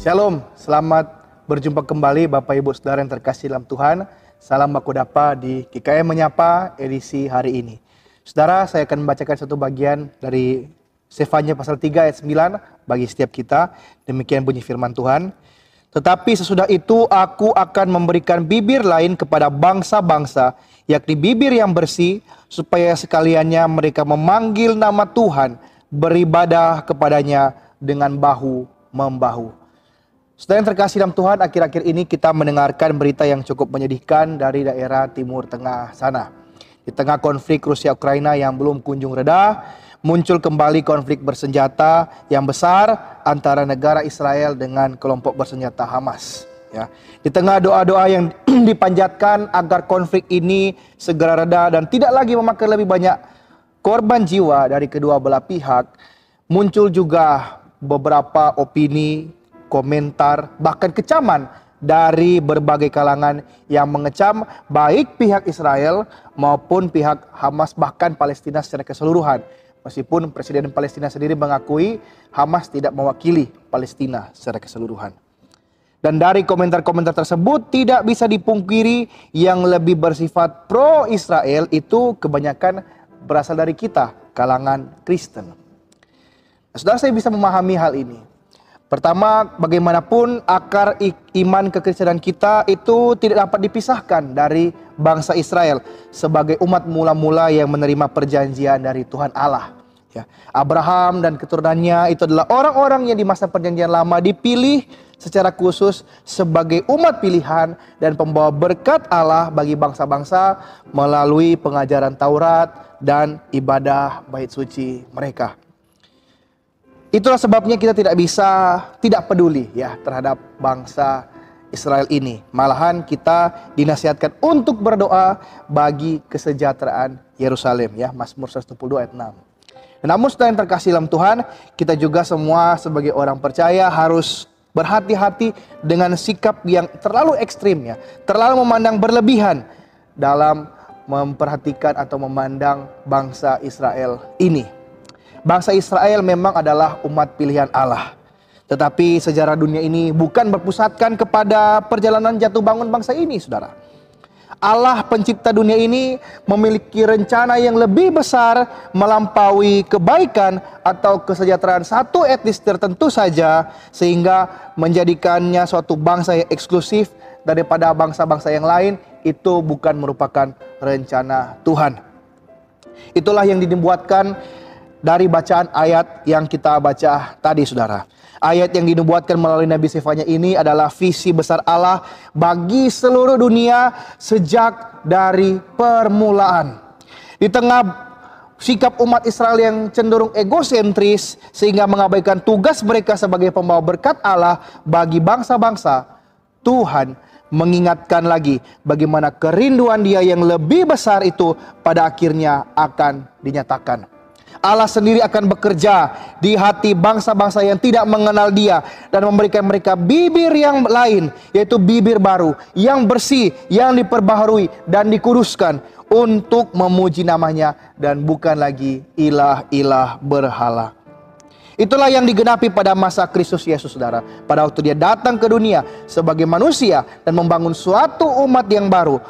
Shalom, selamat berjumpa kembali Bapak Ibu Saudara yang terkasih dalam Tuhan. Salam baku dapa di GKM Menyapa edisi hari ini. Saudara, saya akan membacakan satu bagian dari Sefanya pasal 3 ayat 9 bagi setiap kita. Demikian bunyi firman Tuhan. Tetapi sesudah itu aku akan memberikan bibir lain kepada bangsa-bangsa, yakni bibir yang bersih, supaya sekaliannya mereka memanggil nama Tuhan, beribadah kepadanya dengan bahu-membahu. Saudara yang terkasih dalam Tuhan, akhir-akhir ini kita mendengarkan berita yang cukup menyedihkan dari daerah Timur Tengah sana. Di tengah konflik Rusia-Ukraina yang belum kunjung reda, muncul kembali konflik bersenjata yang besar antara negara Israel dengan kelompok bersenjata Hamas. Ya. Di tengah doa-doa yang dipanjatkan agar konflik ini segera reda dan tidak lagi memakan lebih banyak korban jiwa dari kedua belah pihak, muncul juga beberapa opini, komentar, bahkan kecaman dari berbagai kalangan yang mengecam baik pihak Israel maupun pihak Hamas, bahkan Palestina secara keseluruhan. Meskipun Presiden Palestina sendiri mengakui Hamas tidak mewakili Palestina secara keseluruhan. Dan dari komentar-komentar tersebut tidak bisa dipungkiri yang lebih bersifat pro-Israel itu kebanyakan berasal dari kita, kalangan Kristen. Saudara, saya bisa memahami hal ini. Pertama, bagaimanapun akar iman kekristenan kita itu tidak dapat dipisahkan dari bangsa Israel sebagai umat mula-mula yang menerima perjanjian dari Tuhan Allah. Ya, Abraham dan keturunannya itu adalah orang-orang yang di masa perjanjian lama dipilih secara khusus sebagai umat pilihan dan pembawa berkat Allah bagi bangsa-bangsa melalui pengajaran Taurat dan ibadah bait suci mereka. Itulah sebabnya kita tidak peduli ya terhadap bangsa Israel ini. Malahan kita dinasihatkan untuk berdoa bagi kesejahteraan Yerusalem ya, Mazmur 122 ayat 6. Namun saudara yang terkasih dalam Tuhan, kita juga semua sebagai orang percaya harus berhati-hati dengan sikap yang terlalu ekstrim ya, terlalu memandang berlebihan dalam memperhatikan atau memandang bangsa Israel ini. Bangsa Israel memang adalah umat pilihan Allah. Tetapi sejarah dunia ini bukan berpusatkan kepada perjalanan jatuh bangun bangsa ini, saudara. Allah pencipta dunia ini memiliki rencana yang lebih besar melampaui kebaikan atau kesejahteraan satu etnis tertentu saja, sehingga menjadikannya suatu bangsa yang eksklusif daripada bangsa-bangsa yang lain. Itu bukan merupakan rencana Tuhan. Itulah yang dibuatkan dari bacaan ayat yang kita baca tadi, saudara. Ayat yang dinubuatkan melalui Nabi Sefanya ini adalah visi besar Allah bagi seluruh dunia sejak dari permulaan. Di tengah sikap umat Israel yang cenderung egosentris sehingga mengabaikan tugas mereka sebagai pembawa berkat Allah bagi bangsa-bangsa, Tuhan mengingatkan lagi bagaimana kerinduan Dia yang lebih besar itu pada akhirnya akan dinyatakan. Allah sendiri akan bekerja di hati bangsa-bangsa yang tidak mengenal Dia dan memberikan mereka bibir yang lain, yaitu bibir baru, yang bersih, yang diperbaharui dan dikuduskan untuk memuji namanya dan bukan lagi ilah-ilah berhala. Itulah yang digenapi pada masa Kristus Yesus, saudara. Pada waktu Dia datang ke dunia sebagai manusia dan membangun suatu umat yang baru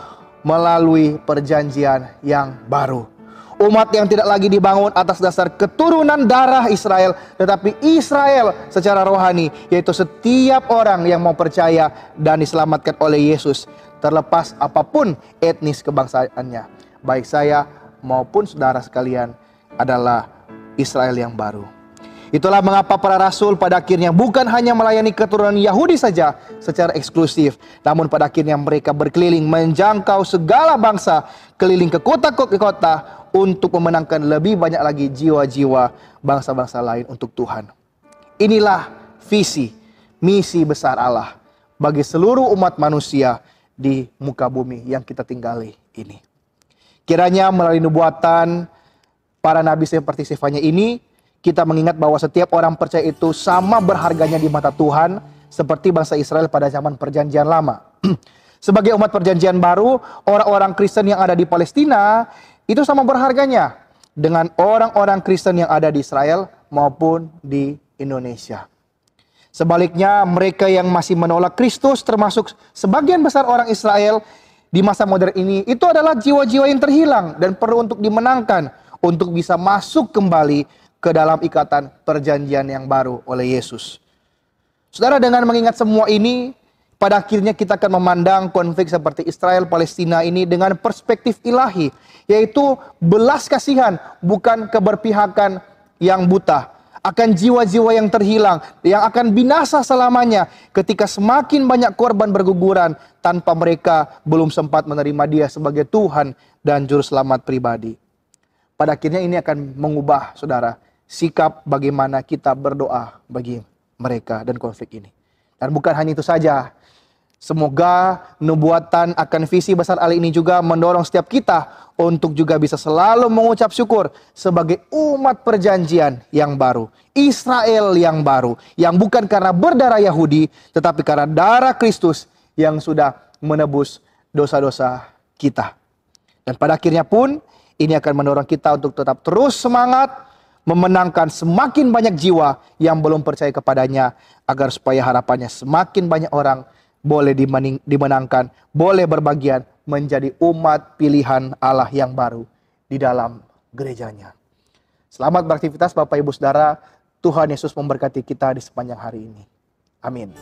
melalui perjanjian yang baru. Umat yang tidak lagi dibangun atas dasar keturunan darah Israel, tetapi Israel secara rohani, yaitu setiap orang yang mau percaya dan diselamatkan oleh Yesus, terlepas apapun etnis kebangsaannya. Baik saya maupun saudara sekalian adalah Israel yang baru. Itulah mengapa para rasul pada akhirnya bukan hanya melayani keturunan Yahudi saja secara eksklusif, namun pada akhirnya mereka berkeliling menjangkau segala bangsa, keliling ke kota-kota untuk memenangkan lebih banyak lagi jiwa-jiwa bangsa-bangsa lain untuk Tuhan. Inilah visi, misi besar Allah bagi seluruh umat manusia di muka bumi yang kita tinggali ini. Kiranya melalui nubuatan para nabi seperti Sefanya ini, kita mengingat bahwa setiap orang percaya itu sama berharganya di mata Tuhan, seperti bangsa Israel pada zaman perjanjian lama. Sebagai umat perjanjian baru, orang-orang Kristen yang ada di Palestina itu sama berharganya dengan orang-orang Kristen yang ada di Israel maupun di Indonesia. Sebaliknya, mereka yang masih menolak Kristus, termasuk sebagian besar orang Israel di masa modern ini, itu adalah jiwa-jiwa yang terhilang dan perlu untuk dimenangkan untuk bisa masuk kembali ke dalam ikatan perjanjian yang baru oleh Yesus. Saudara, dengan mengingat semua ini, pada akhirnya kita akan memandang konflik seperti Israel-Palestina ini dengan perspektif ilahi, yaitu belas kasihan, bukan keberpihakan yang buta. Akan jiwa-jiwa yang terhilang, yang akan binasa selamanya ketika semakin banyak korban berguguran tanpa mereka belum sempat menerima Dia sebagai Tuhan dan Juru Selamat pribadi. Pada akhirnya ini akan mengubah, saudara, sikap bagaimana kita berdoa bagi mereka dan konflik ini. Dan bukan hanya itu saja, semoga nubuatan akan visi besar Allah ini juga mendorong setiap kita untuk juga bisa selalu mengucap syukur sebagai umat perjanjian yang baru, Israel yang baru, yang bukan karena berdarah Yahudi, tetapi karena darah Kristus yang sudah menebus dosa-dosa kita. Dan pada akhirnya pun, ini akan mendorong kita untuk tetap terus semangat, memenangkan semakin banyak jiwa yang belum percaya kepadanya, agar supaya harapannya semakin banyak orang boleh dimenangkan, boleh berbagian menjadi umat pilihan Allah yang baru di dalam gerejanya. Selamat beraktivitas Bapak Ibu Saudara. Tuhan Yesus memberkati kita di sepanjang hari ini. Amin.